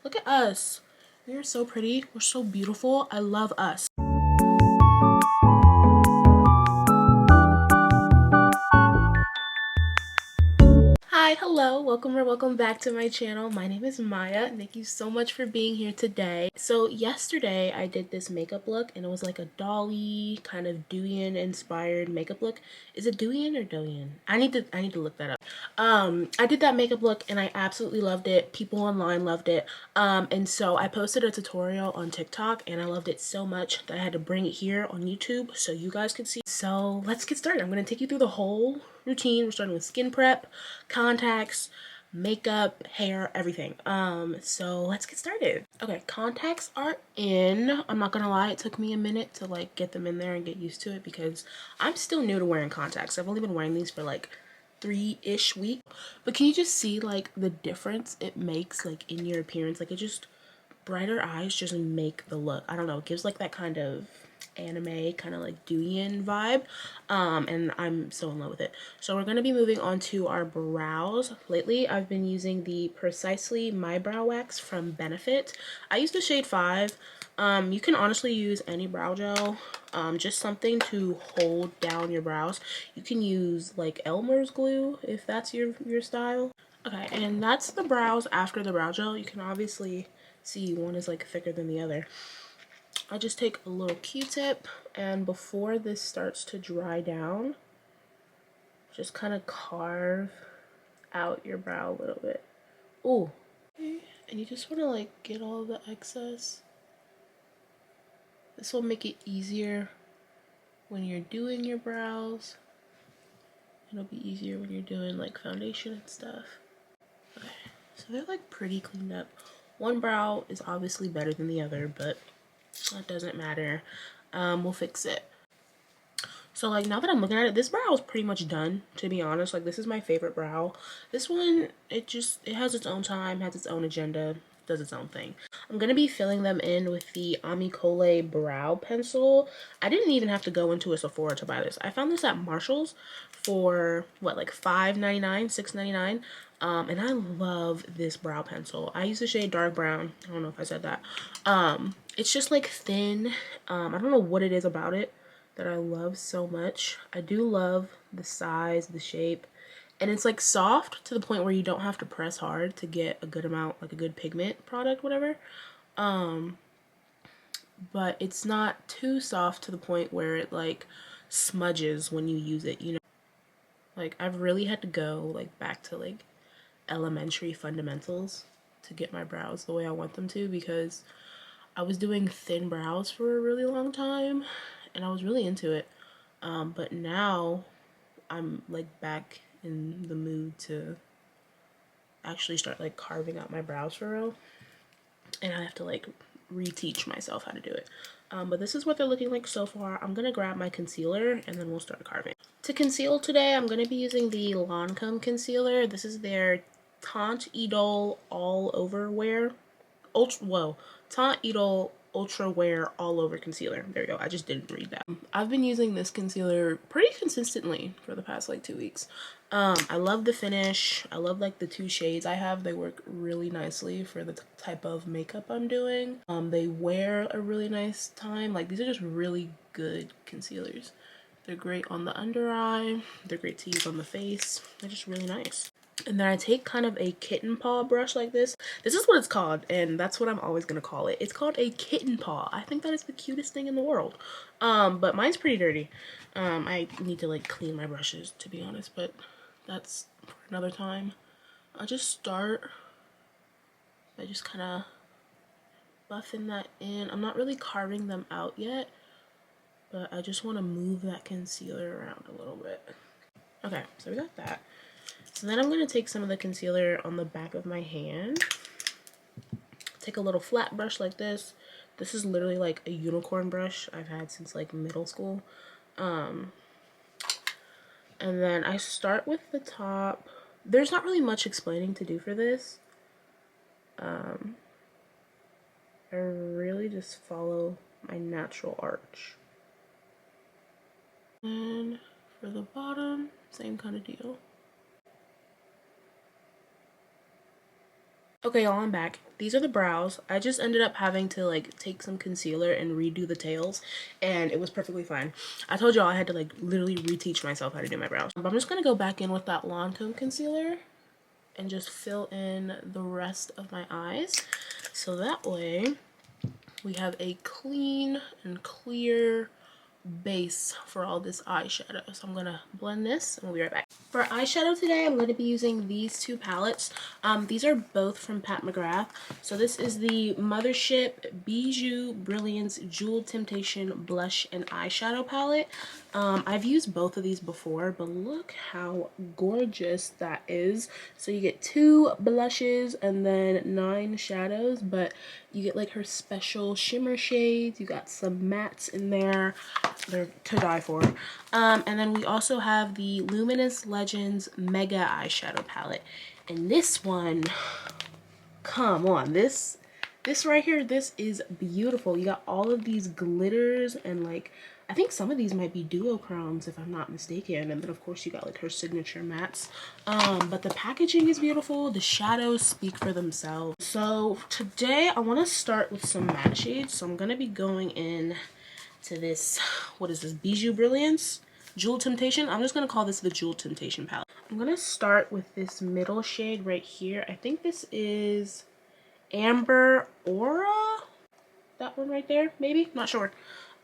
Look at us. We are so pretty. We're so beautiful. I love us. Hi, hello, welcome or welcome back to my channel. My name is Maya. Thank you so much for being here today. So yesterday I did this makeup look and it was like a dolly kind of Douyin inspired makeup look. Is it Douyin or Douyin? I need to look that up. I did that makeup look and I absolutely loved it. People online loved it. And so I posted a tutorial on TikTok and I loved it so much that I had to bring it here on YouTube so you guys could see. So let's get started. I'm going to take you through the whole routine. We're starting with skin prep, contacts, makeup, hair, everything. So let's get started. Okay, contacts are in. I'm not gonna lie, it took me a minute to like get them in there and get used to it because I'm still new to wearing contacts. I've only been wearing these for like 3-ish weeks. But can you just see like the difference it makes like in your appearance? Like it just, brighter eyes just make the look. I don't know, it gives like that kind of anime kind of like Douyin vibe, and I'm so in love with it. So we're going to be moving on to our brows. Lately I've been using the Precisely My Brow Wax from Benefit. I use the shade 5. You can honestly use any brow gel, just something to hold down your brows. You can use like Elmer's glue if that's your style. Okay, and that's the brows after the brow gel. You can obviously see one is like thicker than the other. I just take a little Q-tip, and before this starts to dry down, just kind of carve out your brow a little bit. Ooh. And you just want to like get all the excess. This will make it easier when you're doing your brows. It'll be easier when you're doing like foundation and stuff. Okay, so they're like pretty cleaned up. One brow is obviously better than the other, but that doesn't matter. We'll fix it. So like now that I'm looking at it, this brow is pretty much done, to be honest. Like this is my favorite brow. This one, it has its own time, has its own agenda, does its own thing. I'm gonna be filling them in with the Amicole brow pencil. I didn't even have to go into a Sephora to buy this. I found this at Marshall's for what, like $5.99, $6.99. And I love this brow pencil. I use the shade dark brown. I don't know if I said that. It's just like thin. I don't know what it is about it that I love so much. I do love the size, the shape, and it's like soft to the point where you don't have to press hard to get a good amount, like a good pigment product, whatever. But it's not too soft to the point where it like smudges when you use it, you know. Like I've really had to go like back to like elementary fundamentals to get my brows the way I want them to, because I was doing thin brows for a really long time and I was really into it. But now I'm like back in the mood to actually start like carving out my brows for real. And I have to like reteach myself how to do it. But this is what they're looking like so far. I'm gonna grab my concealer and then we'll start carving. To conceal today, I'm gonna be using the Lancome concealer. This is their Teint Idole All Over Wear. Teint Idole Ultra Wear All Over Concealer. There we go. I just didn't read that. I've been using this concealer pretty consistently for the past like 2 weeks. I love the finish. I love like the 2 shades I have. They work really nicely for the type of makeup I'm doing. They wear a really nice time. Like these are just really good concealers. They're great on the under eye. They're great to use on the face. They're just really nice. And then I take kind of a kitten paw brush like this. This is what it's called, and that's what I'm always gonna call it. It's called a kitten paw. I think that is the cutest thing in the world. But mine's pretty dirty. I need to like clean my brushes, to be honest, but that's for another time. I'll just start by just kind of buffing that in. I'm not really carving them out yet, but I just want to move that concealer around a little bit. Okay, so we got that. So then I'm going to take some of the concealer on the back of my hand. Take a little flat brush like this. This is literally like a unicorn brush I've had since like middle school. And then I start with the top. There's not really much explaining to do for this. I really just follow my natural arch. And for the bottom, same kind of deal. Okay, y'all, I'm back. These are the brows. I just ended up having to like take some concealer and redo the tails, and it was perfectly fine. I told y'all I had to like literally reteach myself how to do my brows. But I'm just gonna go back in with that Lancome concealer and just fill in the rest of my eyes. So that way we have a clean and clear base for all this eyeshadow. So I'm gonna blend this and we'll be right back. For eyeshadow today, I'm going to be using these two palettes. These are both from Pat McGrath. So this is the Mothership Bijou Brilliance Jewel Temptation Blush and Eyeshadow Palette. I've used both of these before, but look how gorgeous that is. So you get 2 blushes and then 9 shadows, but you get like her special shimmer shades. You got some mattes in there. They're to die for. And then we also have the Luminous Legends Mega Eyeshadow Palette. And this one, come on, this right here, this is beautiful. You got all of these glitters and like, I think some of these might be duochromes if I'm not mistaken. And then of course you got like her signature mattes. But the packaging is beautiful. The shadows speak for themselves. So today I want to start with some matte shades. So I'm going to be going in to this, what is this, Bijou Brilliance Jewel Temptation. I'm just going to call this the Jewel Temptation palette. I'm going to start with this middle shade right here. I think this is Amber Aura, that one right there, maybe, not sure.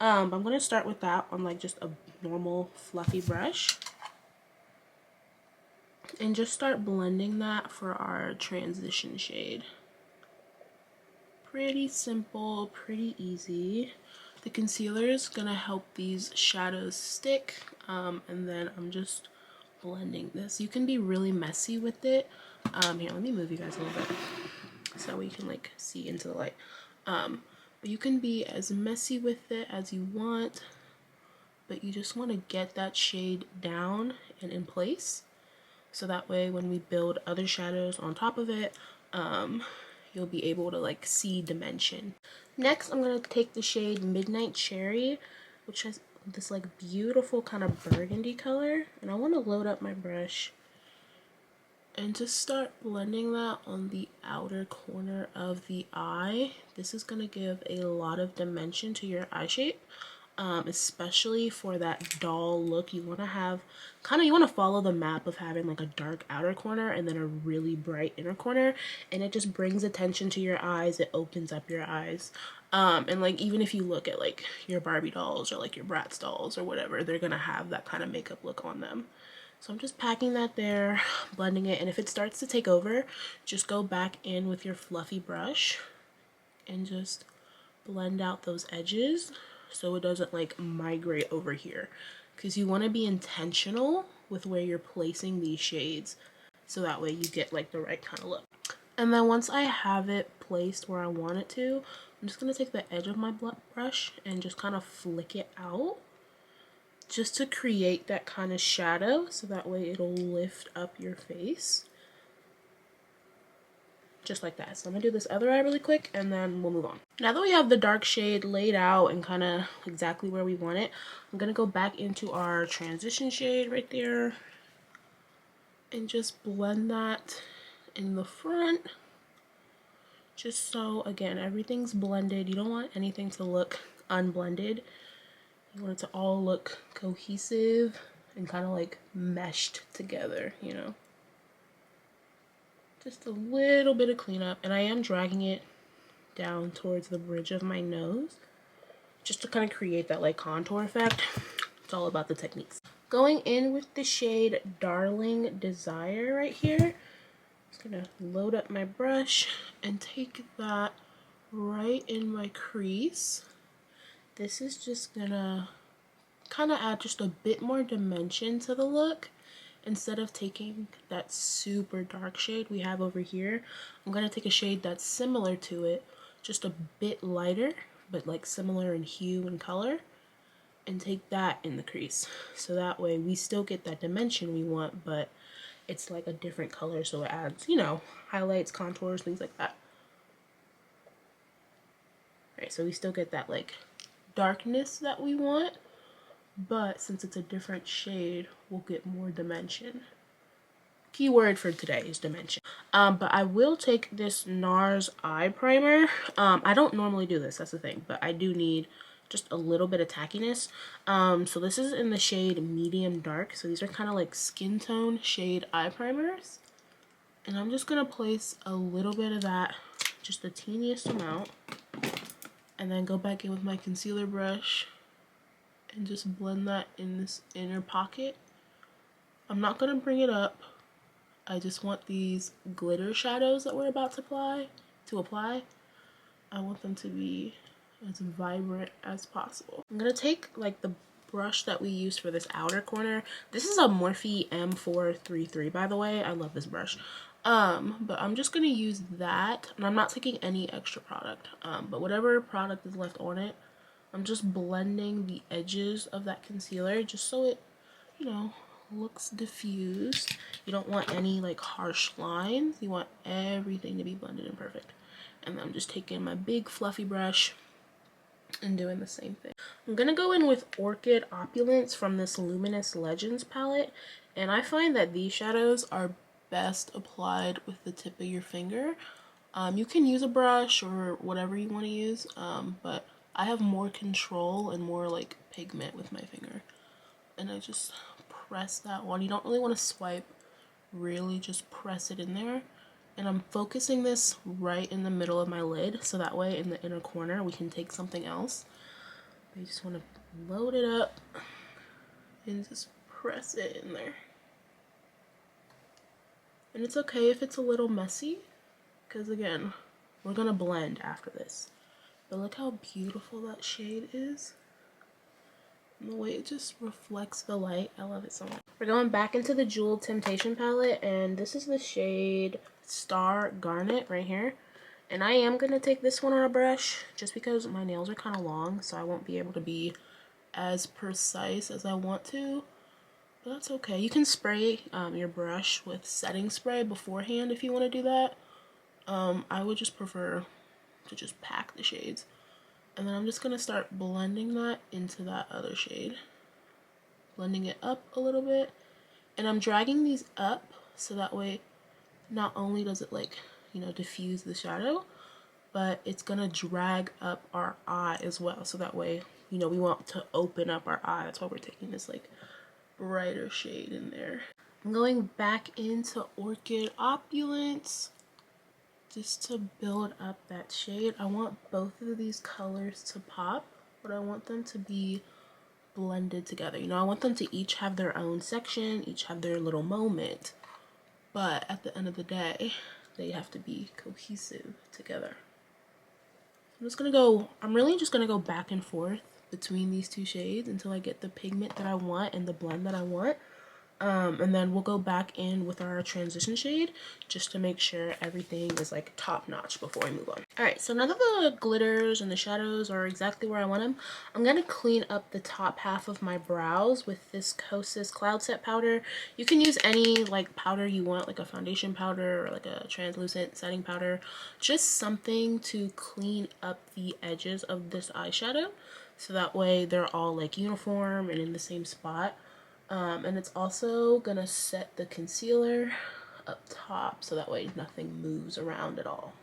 I'm going to start with that on like just a normal fluffy brush and just start blending that for our transition shade. Pretty simple, pretty easy. The concealer is gonna help these shadows stick, and then I'm just blending this. You can be really messy with it. Here, let me move you guys a little bit so we can like see into the light. But you can be as messy with it as you want, but you just want to get that shade down and in place, so that way when we build other shadows on top of it, you'll be able to like see dimension. Next, I'm going to take the shade Midnight Cherry, which has this like beautiful kind of burgundy color, and I want to load up my brush and just start blending that on the outer corner of the eye. This is going to give a lot of dimension to your eye shape. Especially for that doll look. You want to have you want to follow the map of having like a dark outer corner and then a really bright inner corner, and it just brings attention to your eyes. It opens up your eyes. And like even if you look at like your Barbie dolls or like your Bratz dolls or whatever, they're gonna have that kind of makeup look on them. So I'm just packing that there, blending it, and if it starts to take over, just go back in with your fluffy brush and just blend out those edges so it doesn't like migrate over here, because you want to be intentional with where you're placing these shades so that way you get like the right kind of look. And then once I have it placed where I want it to, I'm just going to take the edge of my brush and just kind of flick it out just to create that kind of shadow, so that way it'll lift up your face. Just like that. So I'm gonna do this other eye really quick and then we'll move on. Now that we have the dark shade laid out and kind of exactly where we want it, I'm gonna go back into our transition shade right there and just blend that in the front, just so again everything's blended. You don't want anything to look unblended. You want it to all look cohesive and kind of like meshed together, you know. Just a little bit of cleanup, and I am dragging it down towards the bridge of my nose just to kind of create that like contour effect. It's all about the techniques. Going in with the shade Darling Desire right here. Just gonna load up my brush and take that right in my crease. This is just gonna kind of add just a bit more dimension to the look. Instead of taking that super dark shade we have over here, I'm gonna take a shade that's similar to it, just a bit lighter, but like similar in hue and color, and take that in the crease. So that way we still get that dimension we want, but it's like a different color, so it adds, you know, highlights, contours, things like that. Alright, so we still get that like darkness that we want, but since it's a different shade, we'll get more dimension. Keyword for today is dimension. But I will take this NARS eye primer. I don't normally do this, that's the thing, but I do need just a little bit of tackiness. So this is in the shade medium dark. So these are kind of like skin tone shade eye primers. And I'm just gonna place a little bit of that, just the teeniest amount, and then go back in with my concealer brush and just blend that in this inner pocket. I'm not gonna bring it up. I just want these glitter shadows that we're about to apply. I want them to be as vibrant as possible. I'm gonna take like the brush that we used for this outer corner. This is a Morphe M433, by the way. I love this brush. But I'm just gonna use that, and I'm not taking any extra product. But whatever product is left on it, I'm just blending the edges of that concealer just so it, you know, looks diffused. You don't want any like harsh lines. You want everything to be blended and perfect. And then I'm just taking my big fluffy brush and doing the same thing. I'm gonna go in with Orchid Opulence from this Luminous Legends palette, and I find that these shadows are best applied with the tip of your finger. You can use a brush or whatever you want to use, but I have more control and more like pigment with my finger, and I just press that one. You don't really want to swipe, really just press it in there. And I'm focusing this right in the middle of my lid, so that way in the inner corner we can take something else. I just want to load it up and just press it in there. And it's okay if it's a little messy, because again, we're gonna blend after this. But look how beautiful that shade is. And the way it just reflects the light, I love it so much. We're going back into the Jewel Temptation palette, and this is the shade Star Garnet right here. And I am going to take this one on a brush just because my nails are kind of long, so I won't be able to be as precise as I want to. But that's okay. You can spray your brush with setting spray beforehand if you want to do that. I would just prefer to just pack the shades. And then I'm just going to start blending that into that other shade. Blending it up a little bit. And I'm dragging these up so that way not only does it like, you know, diffuse the shadow, but it's going to drag up our eye as well. So that way, you know, we want to open up our eye. That's why we're taking this like brighter shade in there. I'm going back into Orchid Opulence just to build up that shade. I want both of these colors to pop, but I want them to be blended together. You know, I want them to each have their own section, each have their little moment, but at the end of the day, they have to be cohesive together. I'm really just gonna go back and forth between these two shades until I get the pigment that I want and the blend that I want. And then we'll go back in with our transition shade just to make sure everything is like top notch before we move on. All right, so now that the glitters and the shadows are exactly where I want them, I'm gonna clean up the top half of my brows with this Kosas Cloud Set powder. You can use any like powder you want, like a foundation powder or like a translucent setting powder, just something to clean up the edges of this eyeshadow so that way they're all like uniform and in the same spot. And it's also gonna set the concealer up top so that way nothing moves around at all.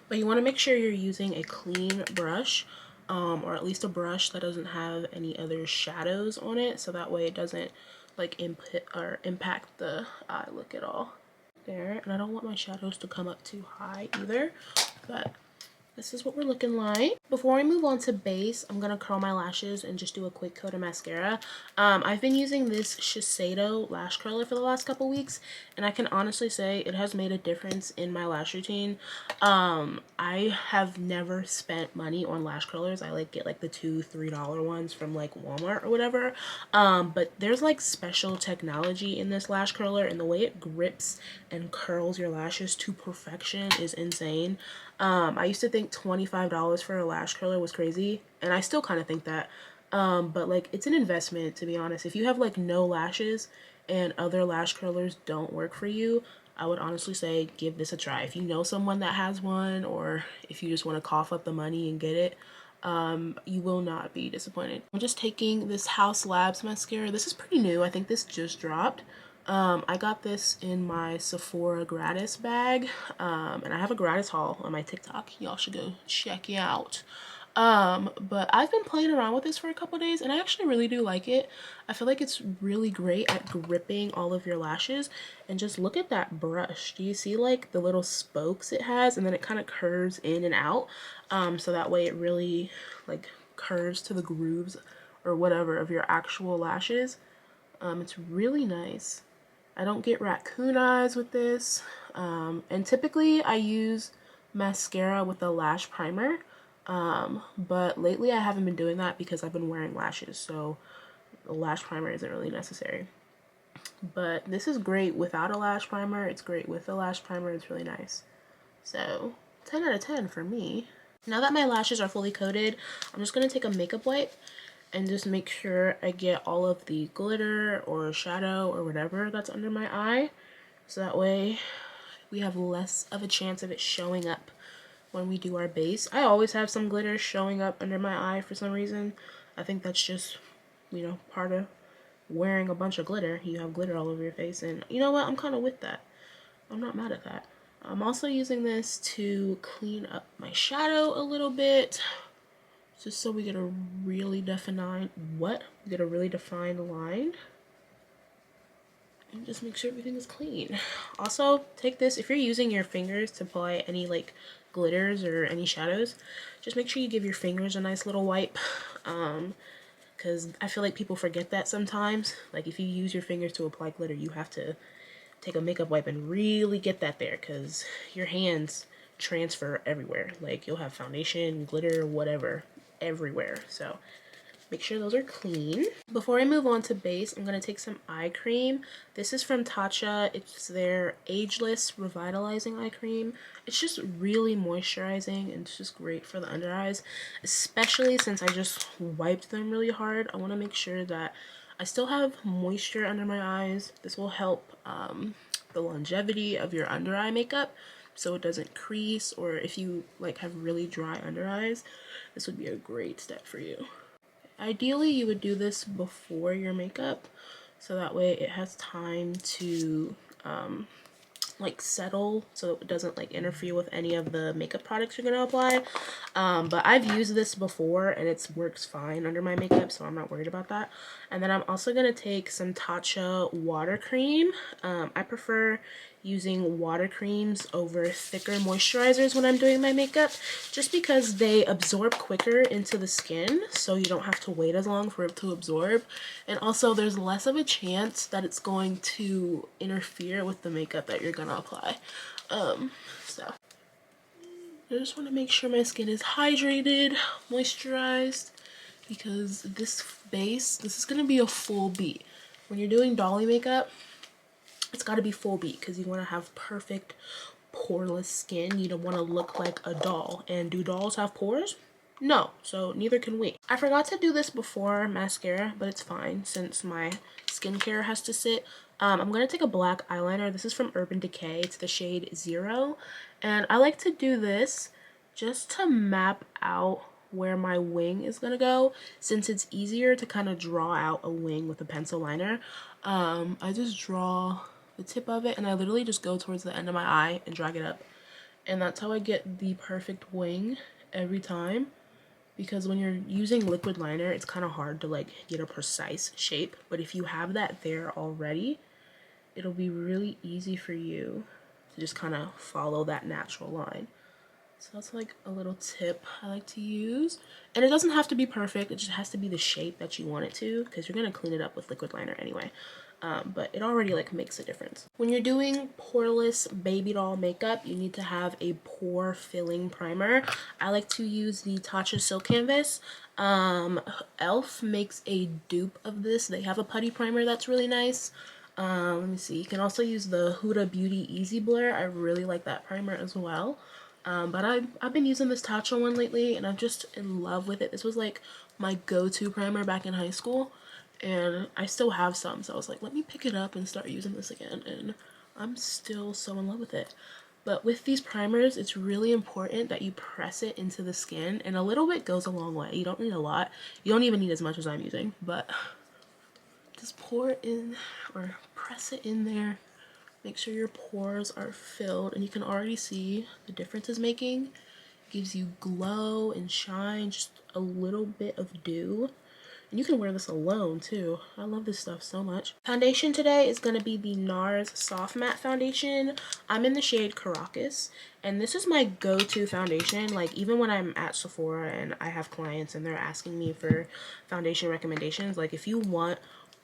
But you want to make sure you're using a clean brush, or at least a brush that doesn't have any other shadows on it, so that way it doesn't like impact the eye look at all. There, and I don't want my shadows to come up too high either, but this is what we're looking like. Before I move on to base, I'm going to curl my lashes and just do a quick coat of mascara. I've been using this Shiseido lash curler for the last couple weeks, and I can honestly say it has made a difference in my lash routine. I have never spent money on lash curlers. I like get like the $2-3 ones from like Walmart or whatever. But there's like special technology in this lash curler, and the way it grips and curls your lashes to perfection is insane. I used to think $25 for a lash curler was crazy, and I still kind of think that, but like it's an investment, to be honest. If you have like no lashes and other lash curlers don't work for you, I would honestly say give this a try. If you know someone that has one, or if you just want to cough up the money and get it, you will not be disappointed. I'm just taking this House Labs mascara. This is pretty new. I think this just dropped. I got this in my Sephora gratis bag, and I have a gratis haul on my TikTok. Y'all should go check it out. But I've been playing around with this for a couple days, and I actually really do like it. I feel like it's really great at gripping all of your lashes. And just look at that brush. Do you see like the little spokes it has, and then it kind of curves in and out, so that way it really like curves to the grooves or whatever of your actual lashes. It's really nice. I don't get raccoon eyes with this. And typically I use mascara with a lash primer. But lately I haven't been doing that because I've been wearing lashes. So the lash primer isn't really necessary. But this is great without a lash primer. It's great with a lash primer. It's really nice. So 10 out of 10 for me. Now that my lashes are fully coated, I'm just going to take a makeup wipe and just make sure I get all of the glitter or shadow or whatever that's under my eye, so that way we have less of a chance of it showing up when we do our base. I always have some glitter showing up under my eye for some reason. I think that's just, you know, part of wearing a bunch of glitter. You have glitter all over your face, and you know what? I'm kind of with that. I'm not mad at that. I'm also using this to clean up my shadow a little bit, just so we get a really defined line, and just make sure everything is clean. Also, take this, if you're using your fingers to apply any like glitters or any shadows, just make sure you give your fingers a nice little wipe, because I feel like people forget that sometimes. Like if you use your fingers to apply glitter, you have to take a makeup wipe and really get that there, because your hands transfer everywhere. Like you'll have foundation, glitter, whatever, everywhere. So make sure those are clean. Before I move on to base, I'm going to take some eye cream. This is from Tatcha. It's their Ageless Revitalizing Eye Cream. It's just really moisturizing, and it's just great for the under eyes, especially since I just wiped them really hard. I want to make sure that I still have moisture under my eyes. This will help the longevity of your under eye makeup, so it doesn't crease, or if you like have really dry under eyes, this would be a great step for you. Ideally, you would do this before your makeup, so that way it has time to like settle, so it doesn't like interfere with any of the makeup products you're gonna apply. But I've used this before and it works fine under my makeup, so I'm not worried about that. And then I'm also gonna take some Tatcha water cream. I prefer using water creams over thicker moisturizers when I'm doing my makeup, just because they absorb quicker into the skin, so you don't have to wait as long for it to absorb. And also there's less of a chance that it's going to interfere with the makeup that you're gonna apply. So I just want to make sure my skin is hydrated, moisturized, because this base, this is gonna be a full beat. When you're doing dolly makeup, it's got to be full beat, because you want to have perfect poreless skin. You don't want to look like a doll. And do dolls have pores? No, so neither can we. I forgot to do this before mascara, but it's fine since my skincare has to sit. I'm going to take a black eyeliner. This is from Urban Decay. It's the shade 0. And I like to do this just to map out where my wing is going to go, since it's easier to kind of draw out a wing with a pencil liner. I just draw the tip of it, and I literally just go towards the end of my eye and drag it up, and that's how I get the perfect wing every time. Because when you're using liquid liner, it's kind of hard to like get a precise shape, but if you have that there already, it'll be really easy for you to just kind of follow that natural line. So that's like a little tip I like to use. And it doesn't have to be perfect, it just has to be the shape that you want it to, because you're going to clean it up with liquid liner anyway. But it already like makes a difference. When you're doing poreless baby doll makeup, you need to have a pore filling primer. I like to use the Tatcha Silk Canvas. Elf makes a dupe of this. They have a putty primer that's really nice. Let me see. You can also use the Huda Beauty Easy Blur. I really like that primer as well. But I've been using this Tatcha one lately, and I'm just in love with it. This was like my go-to primer back in high school, and I still have some, so I was like, let me pick it up and start using this again, and I'm still so in love with it. But with these primers, it's really important that you press it into the skin, and a little bit goes a long way. You don't need a lot. You don't even need as much as I'm using, but Just pour it in or press it in there. Make sure your pores are filled, and you can already see the difference it's making. It gives you glow and shine, just a little bit of dew. And you can wear this alone too. I love this stuff so much. Foundation today is going to be the NARS Soft Matte Foundation. I'm in the shade Caracas, and this is my go-to foundation. Like, even when I'm at Sephora and I have clients and they're asking me for foundation recommendations, like if you want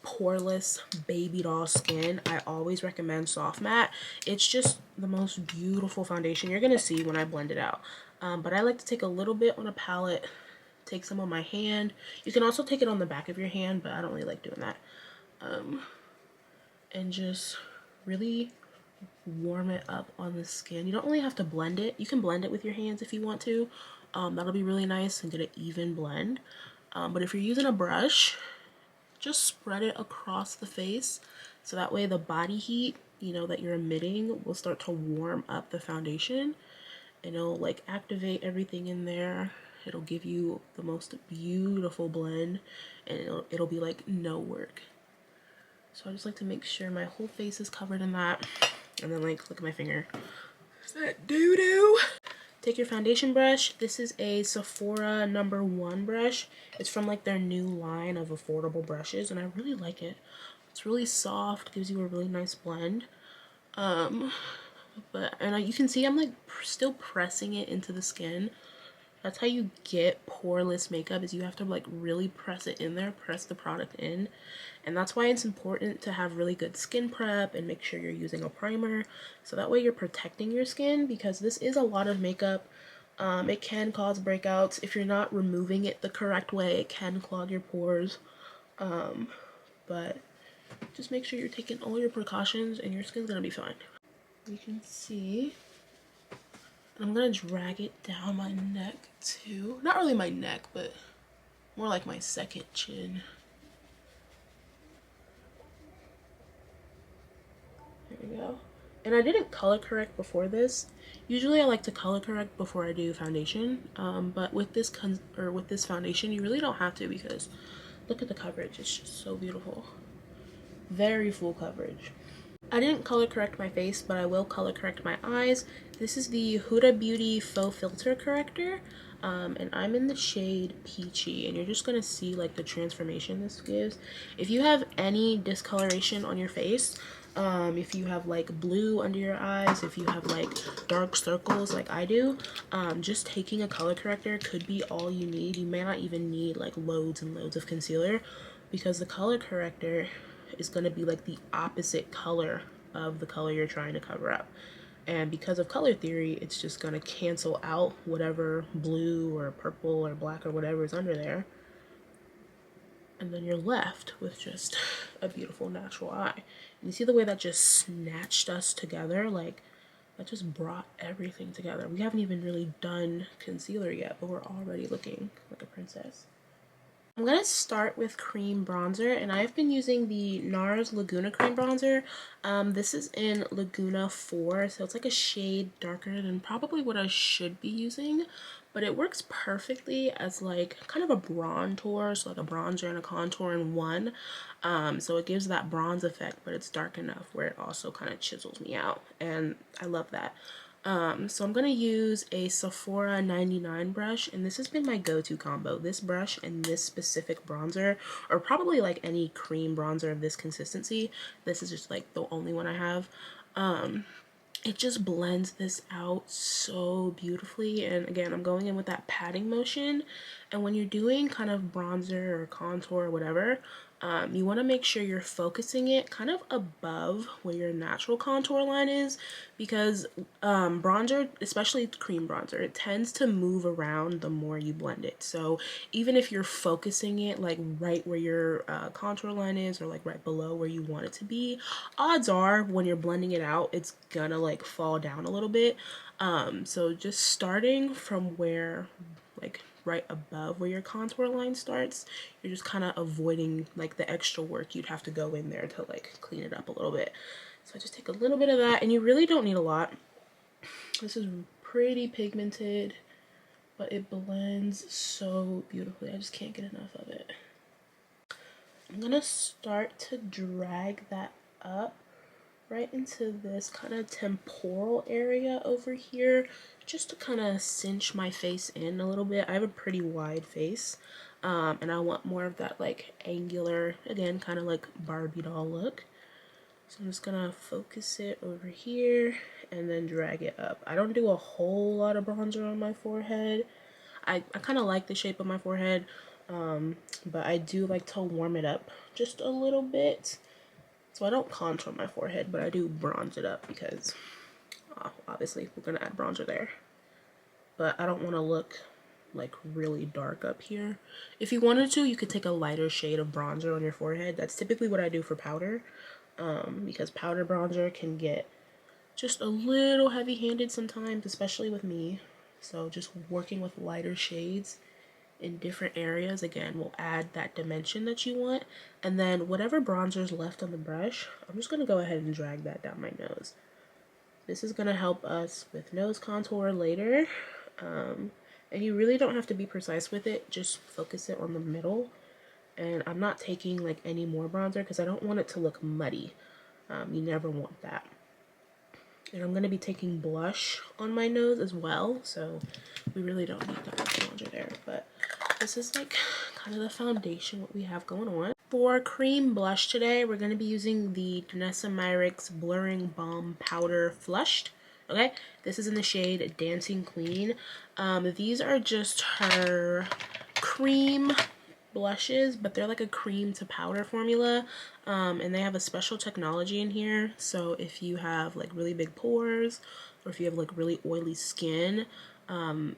poreless baby doll skin, I always recommend Soft Matte. It's just the most beautiful foundation you're gonna see when I blend it out. But I like to take a little bit on a palette, take some on my hand. You can also take it on the back of your hand, but I don't really like doing that. And just really warm it up on the skin. You don't really have to blend it. You can blend it with your hands if you want to. That'll be really nice and get an even blend. But if you're using a brush, just spread it across the face so that way the body heat, you know, that you're emitting will start to warm up the foundation, and it'll like activate everything in there. It'll give you the most beautiful blend, and it'll be like no work. So I just like to make sure my whole face is covered in that. And then like, look at my finger. Is that doo-doo? Take your foundation brush. This is a Sephora #1 brush. It's from like their new line of affordable brushes, and I really like it. It's really soft, gives you a really nice blend. And you can see I'm like still pressing it into the skin. That's how you get poreless makeup, is you have to like really press it in there, press the product in. And that's why it's important to have really good skin prep and make sure you're using a primer, so that way you're protecting your skin, because this is a lot of makeup. It can cause breakouts. If you're not removing it the correct way, it can clog your pores. But just make sure you're taking all your precautions and your skin's gonna be fine. You can see I'm gonna drag it down my neck too. Not really my neck, but more like my second chin. There we go. And I didn't color correct before this. Usually I like to color correct before I do foundation, but with this foundation you really don't have to, because look at the coverage. It's just so beautiful. Very full coverage. I didn't color correct my face, but I will color correct my eyes. This is the Huda Beauty Faux Filter Corrector, and I'm in the shade Peachy, and you're just gonna see like the transformation this gives. If you have any discoloration on your face, if you have like blue under your eyes, if you have like dark circles like I do, just taking a color corrector could be all you need. You may not even need like loads and loads of concealer, because the color corrector is going to be like the opposite color of the color you're trying to cover up. And because of color theory, it's just going to cancel out whatever blue or purple or black or whatever is under there. And then you're left with just a beautiful natural eye. And you see the way that just snatched us together? Like, that just brought everything together. We haven't even really done concealer yet, but we're already looking like a princess. I'm going to start with cream bronzer, and I've been using the NARS Laguna cream bronzer. This is in Laguna 4, so it's like a shade darker than probably what I should be using, but it works perfectly as like kind of a bronzer, so like a bronzer and a contour in one. So it gives that bronze effect, but it's dark enough where it also kind of chisels me out, and I love that. So I'm going to use a Sephora 99 brush, and this has been my go-to combo. This brush and this specific bronzer, or probably like any cream bronzer of this consistency. This is just like the only one I have. It just blends this out so beautifully, and again, I'm going in with that patting motion. And when you're doing kind of bronzer or contour or whatever, you want to make sure you're focusing it kind of above where your natural contour line is, because bronzer, especially cream bronzer, it tends to move around the more you blend it. So even if you're focusing it like right where your contour line is, or like right below where you want it to be, odds are when you're blending it out, it's gonna like fall down a little bit. So just starting from where like right above where your contour line starts, you're just kind of avoiding like the extra work you'd have to go in there to like clean it up a little bit. So I just take a little bit of that, and you really don't need a lot. This is pretty pigmented, but it blends so beautifully. I just can't get enough of it. I'm gonna start to drag that up right into this kind of temporal area over here, just to kind of cinch my face in a little bit. I have a pretty wide face, and I want more of that like angular, again, kind of like Barbie doll look. So I'm just gonna focus it over here and then drag it up. I don't do a whole lot of bronzer on my forehead. I kind of like the shape of my forehead, but I do like to warm it up just a little bit. So I don't contour my forehead, but I do bronze it up because obviously we're gonna add bronzer there. But I don't want to look like really dark up here. If you wanted to, you could take a lighter shade of bronzer on your forehead. That's typically what I do for powder, because powder bronzer can get just a little heavy-handed sometimes, especially with me. So just working with lighter shades in different areas, again, will add that dimension that you want. And then whatever bronzer's left on the brush, I'm just gonna go ahead and drag that down my nose. This is gonna help us with nose contour later. And you really don't have to be precise with it, just focus it on the middle. And I'm not taking like any more bronzer because I don't want it to look muddy. You never want that. And I'm going to be taking blush on my nose as well, so we really don't need that much bronzer there. But this is like kind of the foundation, what we have going on. For cream blush today, we're going to be using the Danessa Myricks Blurring Balm Powder Flushed. Okay, this is in the shade Dancing Queen. These are just her cream blushes, but they're like a cream to powder formula, and they have a special technology in here. So if you have like really big pores, or if you have like really oily skin,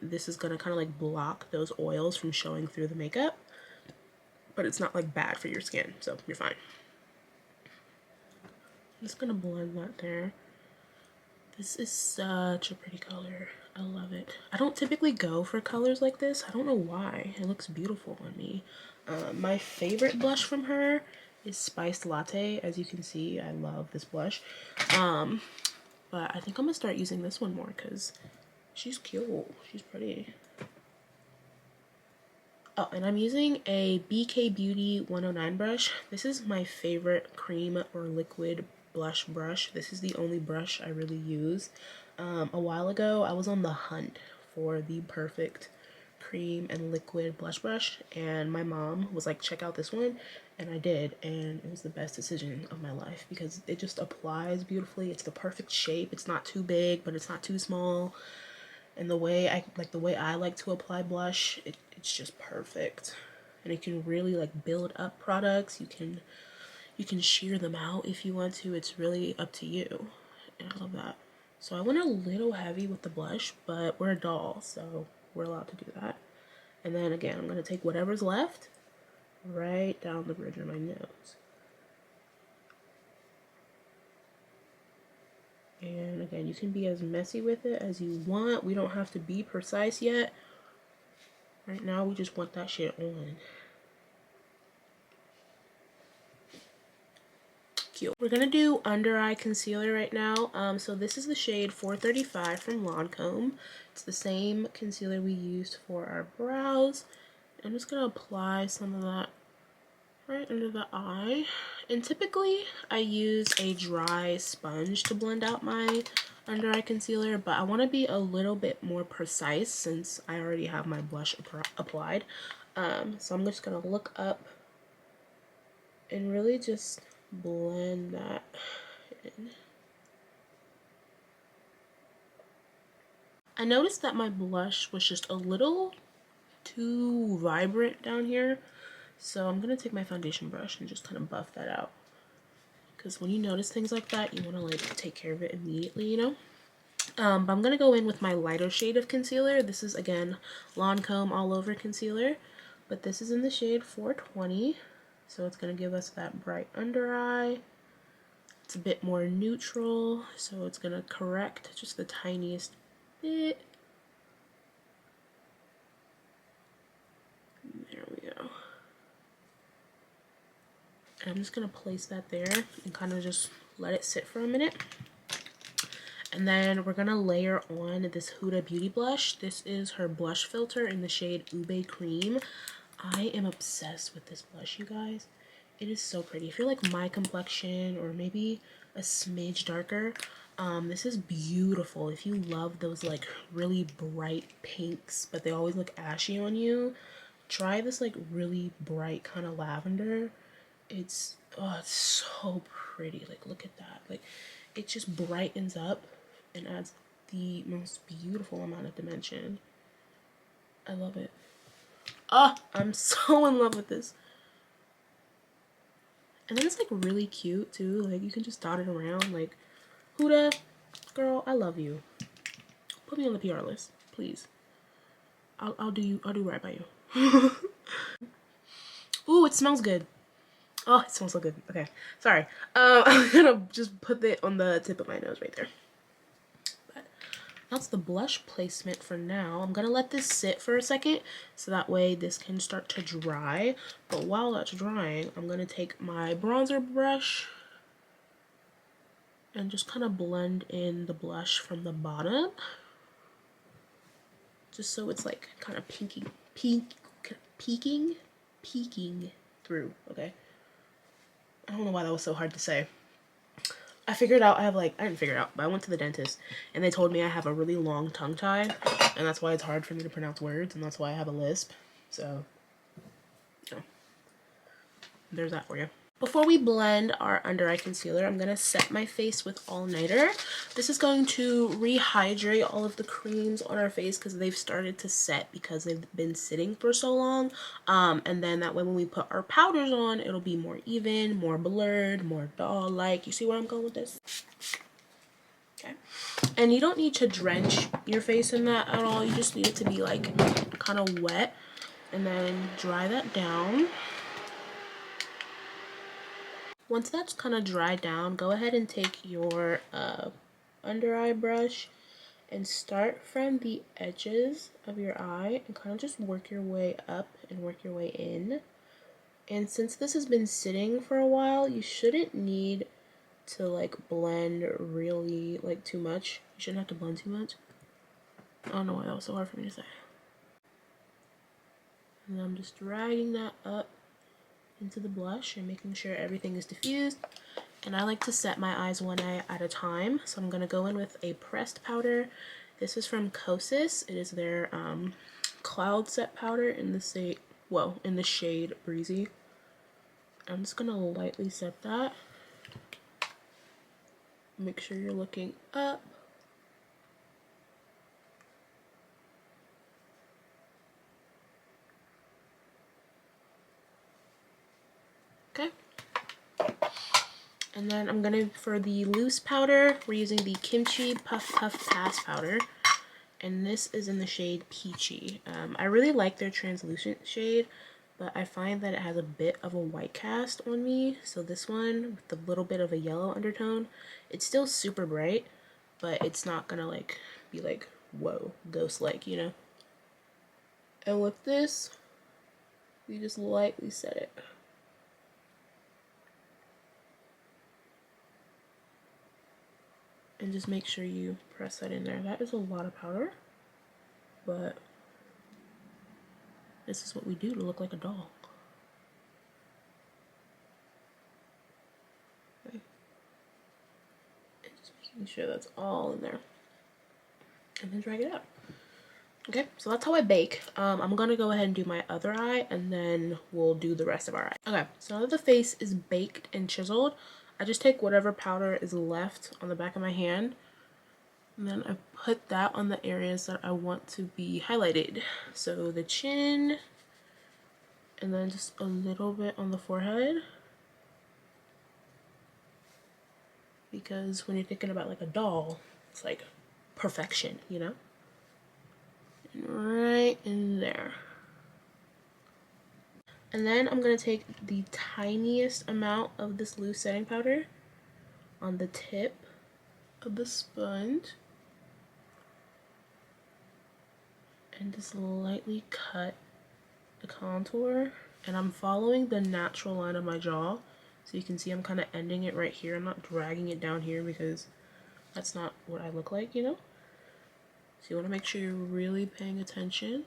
this is gonna kind of like block those oils from showing through the makeup, but it's not like bad for your skin, so you're fine. I'm just gonna blend that there. This is such a pretty color. I love it. I don't typically go for colors like this. I don't know why. It looks beautiful on me. My favorite blush from her is Spiced Latte. As you can see, I love this blush. But I think I'm gonna start using this one more because she's cute. She's pretty. Oh, and I'm using a BK Beauty 109 brush. This is my favorite cream or liquid blush brush. This is the only brush I really use. A while ago, I was on the hunt for the perfect cream and liquid blush brush, and my mom was like, check out this one, and I did, and it was the best decision of my life because it just applies beautifully. It's the perfect shape. It's not too big, but it's not too small. And the way I like to apply blush, it's just perfect. And it can really like build up products. You can sheer them out if you want to. It's really up to you. And I love that. So I went a little heavy with the blush, but we're a doll, so we're allowed to do that. And then again, I'm gonna take whatever's left right down the bridge of my nose. And again, you can be as messy with it as you want. We don't have to be precise yet. Right now, we just want that shit on. Cute. We're gonna do under eye concealer right now. So this is the shade 435 from Lancome. It's the same concealer we used for our brows. I'm just gonna apply some of that right under the eye. And typically I use a dry sponge to blend out my under eye concealer, but I want to be a little bit more precise since I already have my blush applied. So I'm just gonna look up and really just blend that in. I noticed that my blush was just a little too vibrant down here, so I'm gonna take my foundation brush and just kind of buff that out. Because when you notice things like that, you want to like take care of it immediately, you know? But I'm gonna go in with my lighter shade of concealer. This is again Lancome All Over Concealer, but this is in the shade 420, so it's gonna give us that bright under eye. It's a bit more neutral, so it's gonna correct just the tiniest bit. There we go. And I'm just gonna place that there and kind of just let it sit for a minute. And then we're gonna layer on this Huda Beauty blush. This is her blush filter in the shade Ube Cream. I am obsessed with this blush, you guys. It is so pretty. If you're like my complexion or maybe a smidge darker, this is beautiful. If you love those like really bright pinks, but they always look ashy on you, try this like really bright kind of lavender. It's, oh, it's so pretty. Like, look at that. Like, it just brightens up and adds the most beautiful amount of dimension. I love it. Oh, I'm so in love with this. And then it's like really cute too. Like, you can just dot it around. Like, Huda, girl, I love you. Put me on the PR list, please. I'll do right by you. Ooh, it smells good. Oh, it smells so good. Okay, sorry. I'm gonna just put it on the tip of my nose right there. But that's the blush placement for now. I'm gonna let this sit for a second so that way this can start to dry. But while that's drying, I'm gonna take my bronzer brush and just kind of blend in the blush from the bottom. Just so it's like kind of peeking through, okay? I don't know why that was so hard to say. I figured out I didn't figure it out, but I went to the dentist and they told me I have a really long tongue tie and that's why it's hard for me to pronounce words and that's why I have a lisp. So, you know, there's that for you. Before we blend our under eye concealer, I'm going to set my face with All Nighter. This is going to rehydrate all of the creams on our face because they've started to set because they've been sitting for so long. And then that way when we put our powders on, it'll be more even, more blurred, more doll-like. You see where I'm going with this? Okay. And you don't need to drench your face in that at all. You just need it to be like kind of wet. And then dry that down. Once that's kind of dried down, go ahead and take your under eye brush and start from the edges of your eye and kind of just work your way up and work your way in. And since this has been sitting for a while, you shouldn't need to like blend really like too much. You shouldn't have to blend too much. I don't know why that was so hard for me to say. And I'm just dragging that up into the blush and making sure everything is diffused. And I like to set my eyes one eye at a time, so I'm gonna go in with a pressed powder. This is from Kosas. It is their cloud set powder in the shade Breezy. I'm just gonna lightly set that. Make sure you're looking up. Okay. And then I'm gonna, for the loose powder, we're using the Kimchi Puff Puff Pass powder. And this is in the shade Peachy. I really like their translucent shade, but I find that it has a bit of a white cast on me. So this one, with a little bit of a yellow undertone, it's still super bright, but it's not gonna like be like, whoa, ghost-like, you know? And with this, we just lightly set it. And just make sure you press that in there. That is a lot of powder, but this is what we do to look like a doll. Okay. And just making sure that's all in there. And then drag it out. Okay, so that's how I bake. I'm gonna go ahead and do my other eye and then we'll do the rest of our eye. Okay, so now that the face is baked and chiseled, I just take whatever powder is left on the back of my hand and then I put that on the areas that I want to be highlighted. So the chin, and then just a little bit on the forehead. Because when you're thinking about like a doll, it's like perfection, you know? And right in there. And then I'm going to take the tiniest amount of this loose setting powder on the tip of the sponge and just lightly cut the contour. And I'm following the natural line of my jaw. So you can see I'm kind of ending it right here. I'm not dragging it down here because that's not what I look like, you know? So you want to make sure you're really paying attention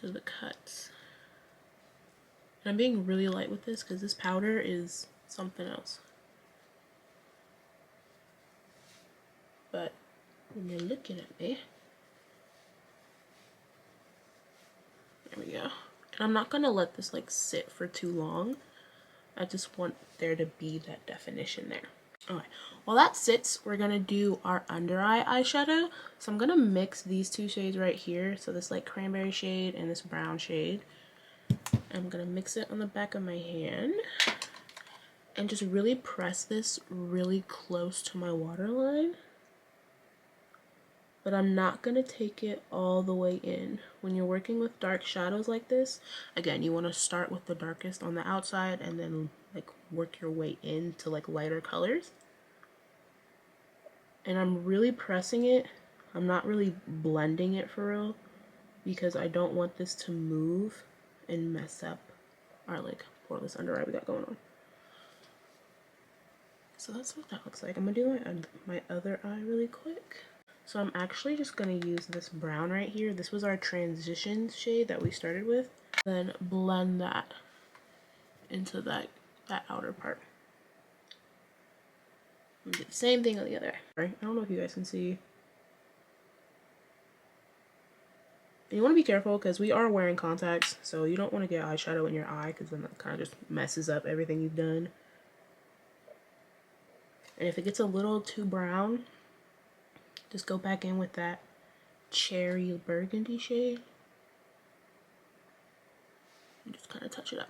to the cuts. I'm being really light with this because this powder is something else. But when you're looking at me, there we go. And I'm not gonna let this like sit for too long. I just want there to be that definition there. Okay, while that sits, we're gonna do our under eye eyeshadow. So I'm gonna mix these two shades right here. So this like cranberry shade and this brown shade. I'm gonna mix it on the back of my hand and just really press this really close to my waterline. But I'm not gonna take it all the way in. When you're working with dark shadows like this, again, you wanna start with the darkest on the outside and then like work your way into like lighter colors. And I'm really pressing it. I'm not really blending it for real because I don't want this to move and mess up our like poreless under eye we got going on. So that's what that looks like. I'm gonna do my other eye really quick. So I'm actually just gonna use this brown right here. This was our transition shade that we started with. Then blend that into that outer part. And do the same thing on the other eye. Right? I don't know if you guys can see. And you want to be careful because we are wearing contacts, so you don't want to get eyeshadow in your eye because then that kind of just messes up everything you've done. And if it gets a little too brown, just go back in with that cherry burgundy shade and just kind of touch it up.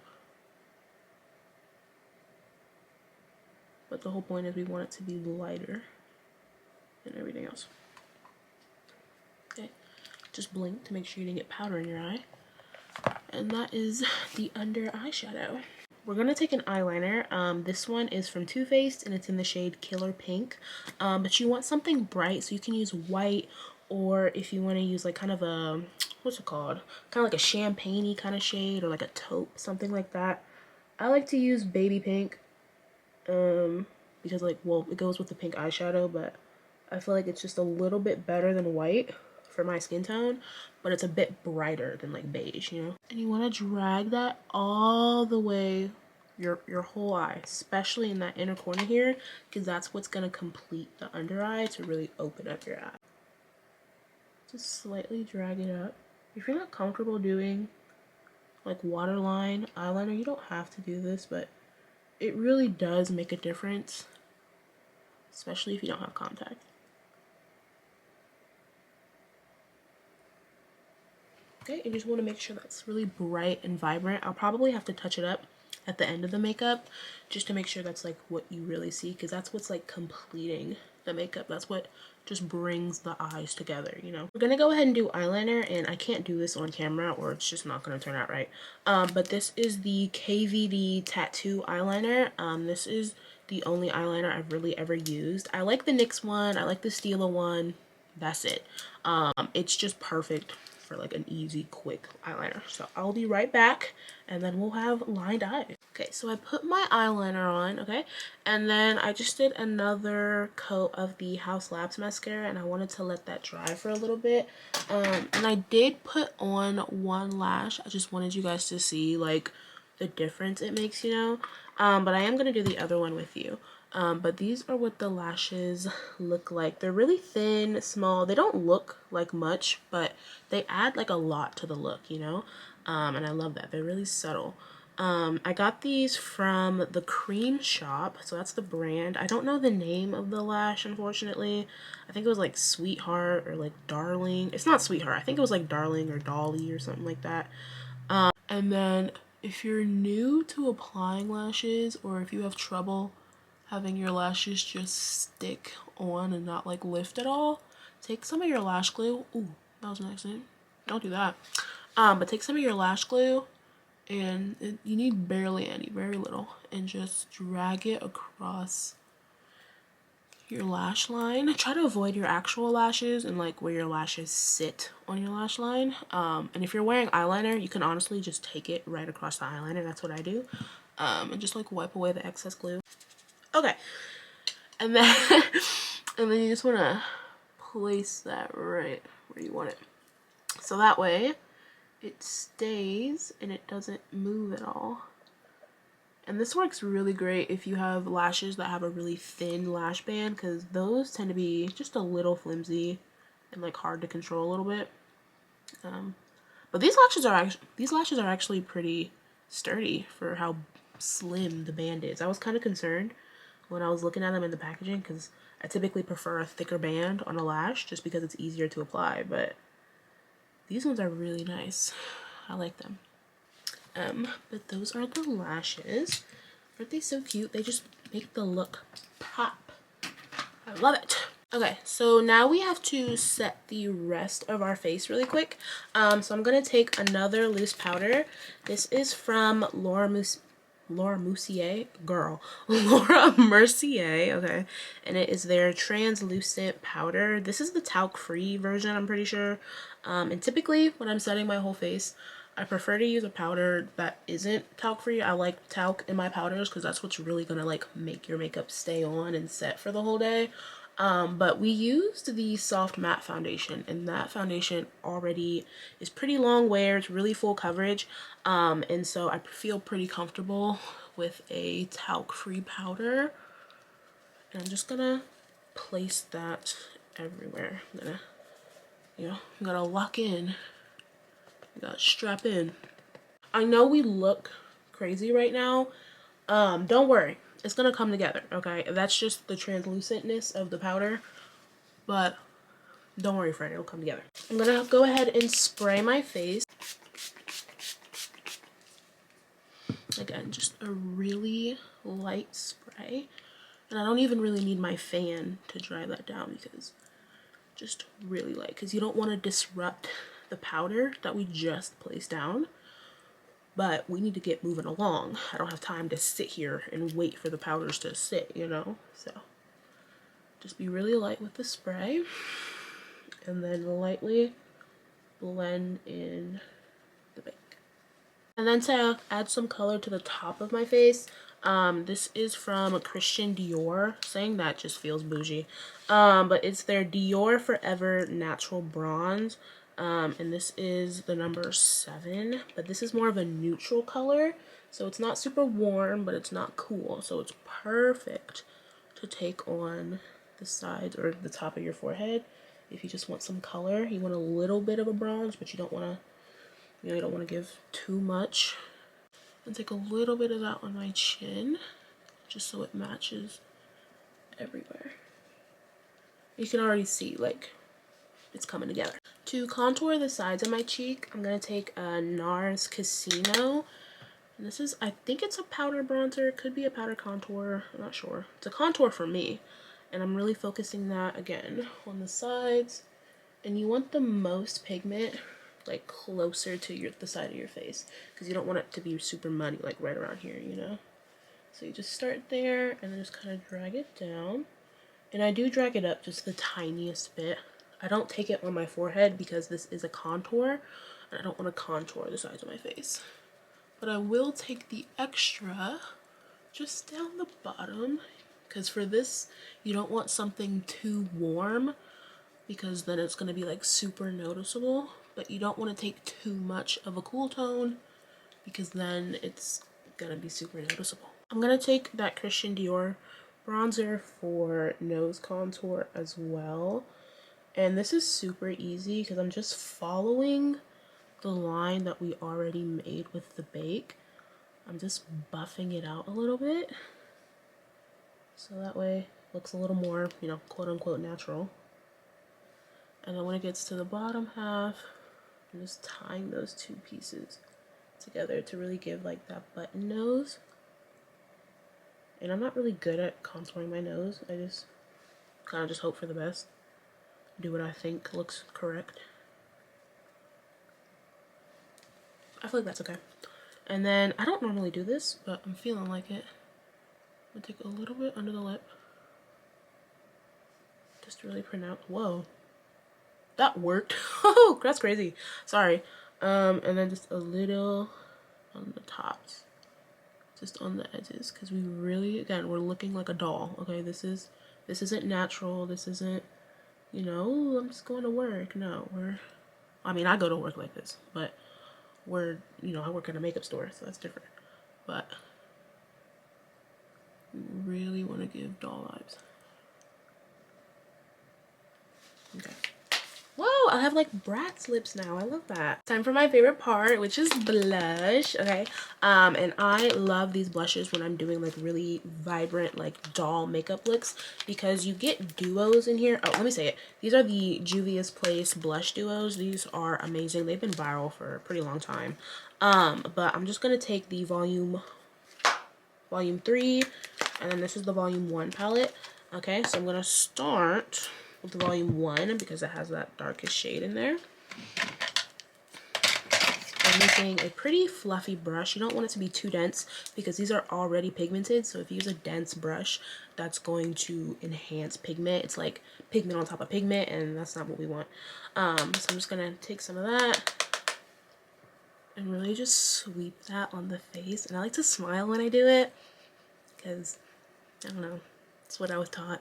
But the whole point is we want it to be lighter than everything else. Okay, just blink to make sure you didn't get powder in your eye. And that is the under eyeshadow. We're gonna take an eyeliner. This one is from Too Faced and it's in the shade Killer Pink. But you want something bright, so you can use white, or if you want to use like kind of a, what's it called? Kind of like a champagne-y kind of shade, or like a taupe, something like that. I like to use baby pink. Because like, well, it goes with the pink eyeshadow, but I feel like it's just a little bit better than white for my skin tone, but it's a bit brighter than like beige, you know? And you want to drag that all the way your whole eye, especially in that inner corner here, because that's what's going to complete the under eye to really open up your eye. Just slightly drag it up. If you're not comfortable doing like waterline eyeliner, you don't have to do this, but it really does make a difference, especially if you don't have contact. Okay, you just want to make sure that's really bright and vibrant. I'll probably have to touch it up at the end of the makeup just to make sure that's like what you really see, because that's what's like completing the makeup. That's what just brings the eyes together, you know? We're gonna go ahead and do eyeliner, and I can't do this on camera or it's just not gonna turn out right. But this is the KVD Tattoo eyeliner. This is the only eyeliner I've really ever used. I like the NYX one, I like the Stila one, that's it. It's just perfect for like an easy, quick eyeliner. So I'll be right back and then we'll have lined eyes. Okay, so I put my eyeliner on, okay, and then I just did another coat of the House Labs mascara, and I wanted to let that dry for a little bit. And I did put on one lash. I just wanted you guys to see like the difference it makes, you know. But I am gonna do the other one with you. But these are what the lashes look like. They're really thin, small. They don't look like much, but they add like a lot to the look, you know. And I love that. They're really subtle. I got these from the Cream Shop, so that's the brand. I don't know the name of the lash, unfortunately. I think it was like Sweetheart or like Darling. It's not Sweetheart. I think it was like Darling or Dolly or something like that. And then if you're new to applying lashes, or if you have trouble having your lashes just stick on and not like lift at all, take some of your lash glue. Ooh, that was an accident. Don't do that. But take some of your lash glue, and you need barely any, very little, and just drag it across your lash line. Try to avoid your actual lashes and like where your lashes sit on your lash line. And if you're wearing eyeliner, you can honestly just take it right across the eyeliner. That's what I do. And just like wipe away the excess glue. Okay, and then and then you just want to place that right where you want it, so that way it stays and it doesn't move at all. And this works really great if you have lashes that have a really thin lash band, because those tend to be just a little flimsy and like hard to control a little bit. But these lashes are actually pretty sturdy for how slim the band is. I was kind of concerned when I was looking at them in the packaging, because I typically prefer a thicker band on a lash just because it's easier to apply, but these ones are really nice. I like them. But those are the lashes. Aren't they so cute? They just make the look pop. I love it. Okay, so now we have to set the rest of our face really quick. So I'm gonna take another loose powder. This is from Laura Mercier, okay, and it is their translucent powder. This is the talc-free version, I'm pretty sure. And typically when I'm setting my whole face, I prefer to use a powder that isn't talc-free. I like talc in my powders because that's what's really gonna like make your makeup stay on and set for the whole day. But we used the soft matte foundation, and that foundation already is pretty long wear. It's really full coverage, and so I feel pretty comfortable with a talc-free powder. And I'm just gonna place that everywhere. I'm gonna lock in. I gotta strap in. I know we look crazy right now. Don't worry. It's gonna come together, okay? That's just the translucentness of the powder. But don't worry, friend. It'll come together. I'm gonna go ahead and spray my face. Again, just a really light spray. And I don't even really need my fan to dry that down, because just really light. Because you don't want to disrupt the powder that we just placed down. But we need to get moving along. I don't have time to sit here and wait for the powders to sit, you know? So just be really light with the spray. And then lightly blend in the bake. And then to add some color to the top of my face, this is from Christian Dior. Saying that just feels bougie. But it's their Dior Forever Natural Bronze. And this is the number 7, but this is more of a neutral color, so it's not super warm, but it's not cool, so it's perfect to take on the sides or the top of your forehead. If you just want some color, you want a little bit of a bronze, but you don't want to, you don't want to give too much. And take a little bit of that on my chin, just so it matches everywhere. You can already see, like, it's coming together. To contour the sides of my cheek, I'm going to take a NARS Casino. And this is, I think it's a powder bronzer. It could be a powder contour. I'm not sure. It's a contour for me. And I'm really focusing that, again, on the sides. And you want the most pigment, like, closer to the side of your face. Because you don't want it to be super muddy, like, right around here, you know? So you just start there, and then just kind of drag it down. And I do drag it up just the tiniest bit. I don't take it on my forehead because this is a contour, and I don't want to contour the sides of my face. But I will take the extra just down the bottom, because for this, you don't want something too warm, because then it's going to be like super noticeable. But you don't want to take too much of a cool tone, because then it's going to be super noticeable. I'm going to take that Christian Dior bronzer for nose contour as well. And this is super easy because I'm just following the line that we already made with the bake. I'm just buffing it out a little bit, so that way it looks a little more, you know, quote unquote natural. And then when it gets to the bottom half, I'm just tying those two pieces together to really give like that button nose. And I'm not really good at contouring my nose. I just kind of just hope for the best. Do what I think looks correct. I feel like that's okay. And then, I don't normally do this, but I'm feeling like it. I'm gonna take a little bit under the lip. Just really pronounce. Whoa. That worked. Oh, that's crazy. Sorry. And then just a little on the tops. Just on the edges. Because we really, again, we're looking like a doll. Okay, this isn't natural. This isn't, you know, I'm just going to work. No, I mean, I go to work like this, but we're, you know, I work in a makeup store, so that's different. But really want to give doll vibes. Okay. Whoa, I have like Bratz lips now. I love that. Time for my favorite part, which is blush. Okay. And I love these blushes when I'm doing like really vibrant like doll makeup looks, because you get duos in here. Oh, let me say it. These are the Juvia's Place blush duos. These are amazing. They've been viral for a pretty long time. But I'm just gonna take the volume 3, and then this is the volume 1 palette. Okay, so I'm gonna start with the volume 1 because it has that darkest shade in there. I'm using a pretty fluffy brush. You don't want it to be too dense because these are already pigmented, so if you use a dense brush, that's going to enhance pigment. It's like pigment on top of pigment, and that's not what we want. So I'm just gonna take some of that and really just sweep that on the face. And I like to smile when I do it because, I don't know, it's what I was taught.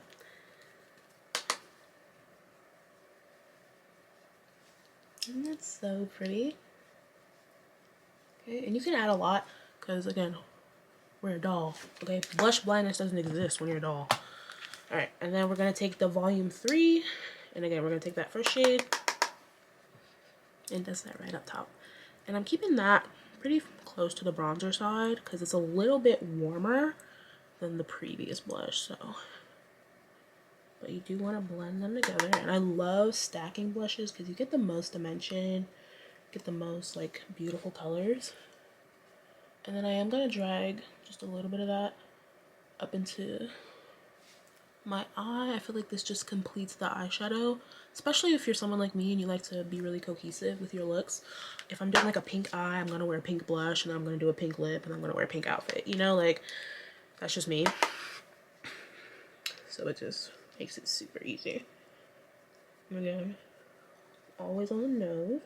Isn't that so pretty? Okay, and you can add a lot because, again, we're a doll. Okay, blush blindness doesn't exist when you're a doll. Alright, and then we're going to take the volume 3, and again, we're going to take that first shade and that's that right up top. And I'm keeping that pretty close to the bronzer side because it's a little bit warmer than the previous blush, so. But you do want to blend them together, and I love stacking blushes because you get the most dimension, get the most like beautiful colors. And then I am going to drag just a little bit of that up into my eye. I feel like this just completes the eyeshadow, especially if you're someone like me and you like to be really cohesive with your looks. If I'm doing like a pink eye, I'm going to wear a pink blush, and then I'm going to do a pink lip, and I'm going to wear a pink outfit. You know, like, that's just me. So it just makes it super easy. Again, always on the nose.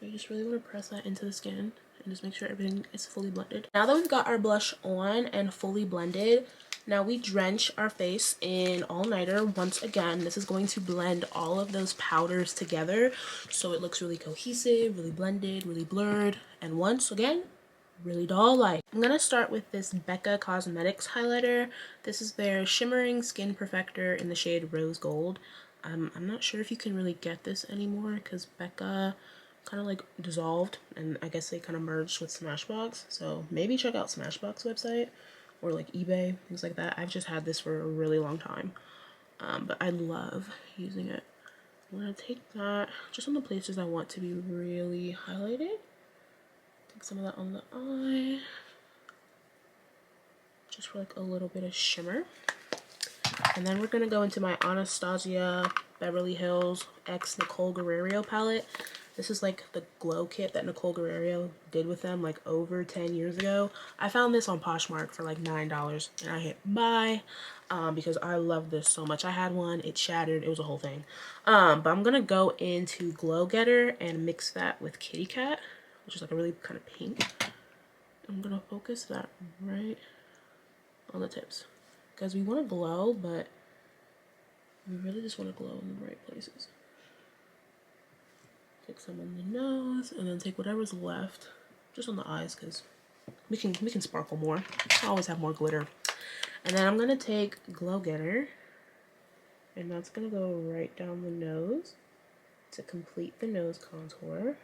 You just really want to press that into the skin and just make sure everything is fully blended. Now that we've got our blush on and fully blended, now we drench our face in All Nighter once again. This is going to blend all of those powders together so it looks really cohesive, really blended, really blurred, and once again, really doll-like. I'm gonna start with this Becca Cosmetics highlighter. This is their Shimmering Skin Perfector in the shade Rose Gold. I'm not sure if you can really get this anymore because Becca kind of like dissolved, and I guess they kind of merged with Smashbox, so maybe check out Smashbox website or like eBay, things like that. I've just had this for a really long time, but I love using it. I'm gonna take that just on the places I want to be really highlighted. Take some of that on the eye, just for like a little bit of shimmer. And then we're gonna go into my Anastasia Beverly Hills x Nicole Guerrero palette. This is like the glow kit that Nicole Guerrero did with them like over 10 years ago. I found this on Poshmark for like $9 and I hit buy because I love this so much. I had one, it shattered, it was a whole thing. But I'm gonna go into Glow Getter and mix that with Kitty Cat, which is like a really kind of pink. I'm gonna focus that right on the tips because we want to glow, but we really just want to glow in the right places. Take some on the nose, and then take whatever's left just on the eyes because we can sparkle more. I always have more glitter. And then I'm gonna take Glow Getter, and that's gonna go right down the nose to complete the nose contour.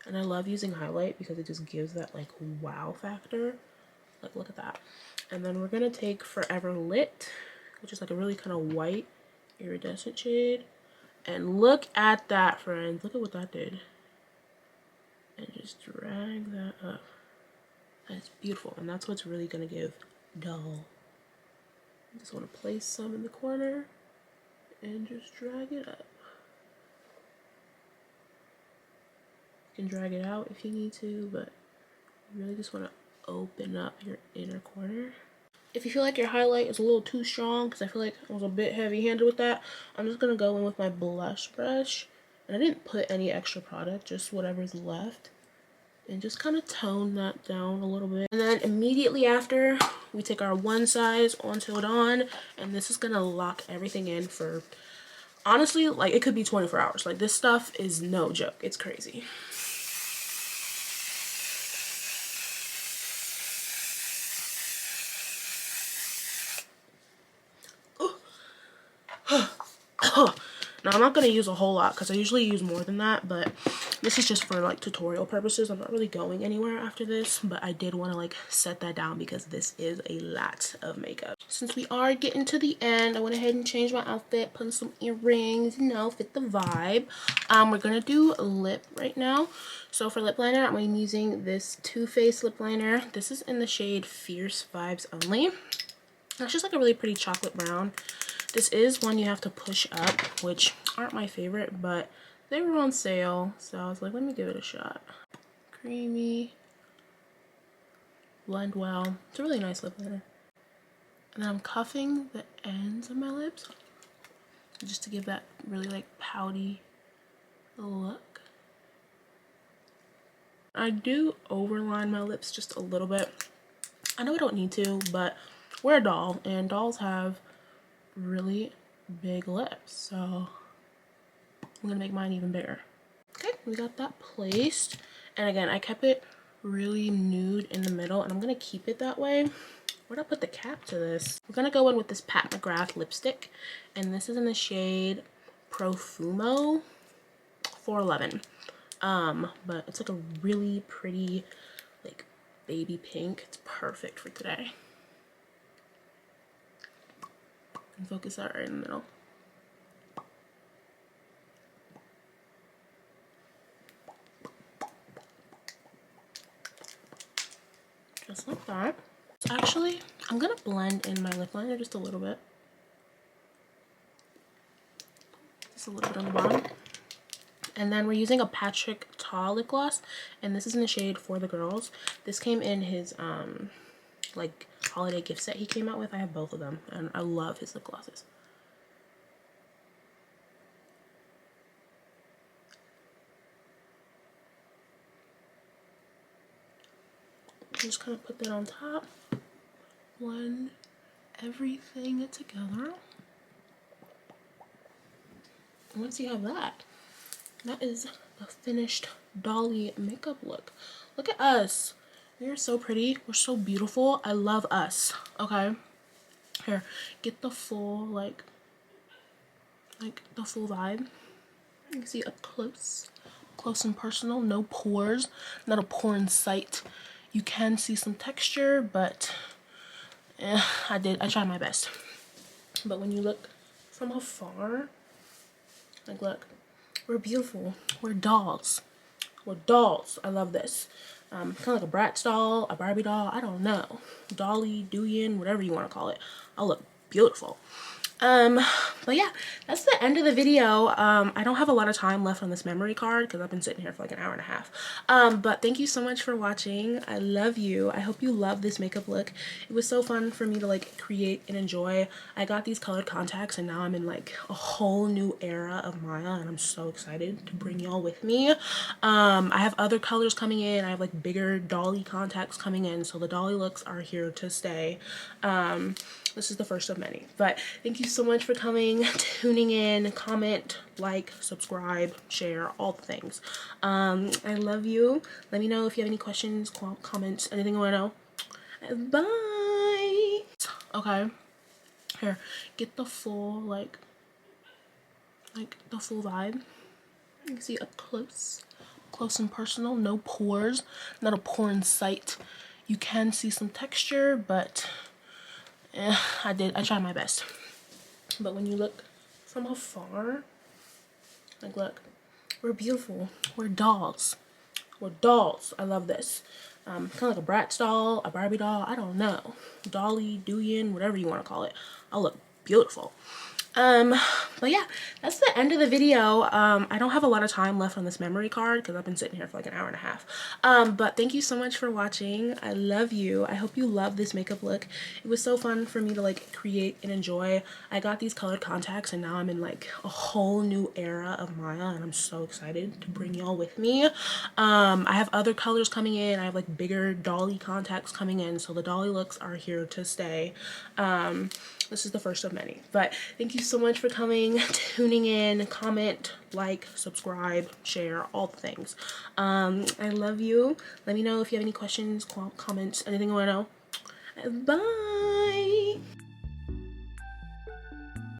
And I love using highlight because it just gives that like wow factor. Like, look at that. And then we're gonna take Forever Lit, which is like a really kind of white iridescent shade. And look at that, friends. Look at what that did. And just drag that up. That's beautiful. And that's what's really going to give doll. I just want to place some in the corner and just drag it up. You can drag it out if you need to, but you really just want to open up your inner corner. If you feel like your highlight is a little too strong, because I feel like I was a bit heavy-handed with that, I'm just going to go in with my blush brush. And I didn't put any extra product, just whatever's left. And just kind of tone that down a little bit. And then immediately after, we take our one size onto it on. And this is going to lock everything in for, honestly, like it could be 24 hours. Like this stuff is no joke. It's crazy. I'm not going to use a whole lot because I usually use more than that, but this is just for like tutorial purposes. I'm not really going anywhere after this, but I did want to like set that down because this is a lot of makeup. Since we are getting to the end, I went ahead and changed my outfit, put some earrings, you know, fit the vibe. We're going to do lip right now. So for lip liner, I'm using this Too Faced lip liner. This is in the shade Fierce Vibes Only. It's just like a really pretty chocolate brown. This is one you have to push up, which aren't my favorite, but they were on sale, so I was like, let me give it a shot. Creamy, blend well. It's a really nice lip liner. And then I'm cuffing the ends of my lips just to give that really like pouty look. I do overline my lips just a little bit. I know I don't need to, but we're a doll, and dolls have really big lips, so I'm gonna make mine even bigger. Okay, we got that placed, and again, I kept it really nude in the middle, and I'm gonna keep it that way. Where'd I put the cap to this? We're gonna go in with this Pat McGrath lipstick, and this is in the shade Profumo 411. But it's like a really pretty like baby pink. It's perfect for today. And focus that right in the middle. Just like that. So actually, I'm gonna blend in my lip liner just a little bit. Just a little bit on the bottom. And then we're using a Patrick Ta lip gloss, and this is in the shade For the Girls. This came in his like holiday gift set he came out with. I have both of them, and I love his lip glosses. Just kind of put that on top, blend everything together. And once you have that, that is the finished Dolly makeup look. Look at us. We are so pretty. We're so beautiful. I love us. Okay. Here, get the full like the full vibe. You can see up close and personal. No pores. Not a pore in sight. You can see some texture, but I tried my best. But when you look from afar, like look, we're beautiful. We're dolls. We're dolls. I love this. Kind of like a Bratz doll, a Barbie doll. I don't know. Dolly, Duyin, whatever you want to call it. I'll look beautiful. But yeah, that's the end of the video. I don't have a lot of time left on this memory card because I've been sitting here for like an hour and a half. But thank you so much for watching. I love you. I hope you love this makeup look. It was so fun for me to like create and enjoy. I got these colored contacts, and now I'm in like a whole new era of Maya, and I'm so excited to bring y'all with me. I have other colors coming in. I have like bigger dolly contacts coming in, so the dolly looks are here to stay. This is the first of many, but thank you so much for coming, tuning in, comment, like, subscribe, share, all the things. I love you. Let me know if you have any questions, comments, anything you want to know. Bye. Okay. Here, get the full like the full vibe. You can see up close and personal. No pores. Not a pore in sight. You can see some texture, but I tried my best. But when you look from afar, like look, we're beautiful. We're dolls. We're dolls. I love this. Kind of like a Bratz doll, a Barbie doll. I don't know. Dolly, Duyin, whatever you want to call it. I'll look beautiful. But yeah, that's the end of the video. I don't have a lot of time left on this memory card because I've been sitting here for like an hour and a half. But thank you so much for watching. I love you. I hope you love this makeup look. It was so fun for me to like create and enjoy. I got these colored contacts, and now I'm in like a whole new era of Maya, and I'm so excited to bring y'all with me. I have other colors coming in. I have like bigger dolly contacts coming in, so the dolly looks are here to stay. This is the first of many, but thank you so much for coming, tuning in, comment, like, subscribe, share, all the things. I love you. Let me know if you have any questions, comments, anything you want to know. Bye.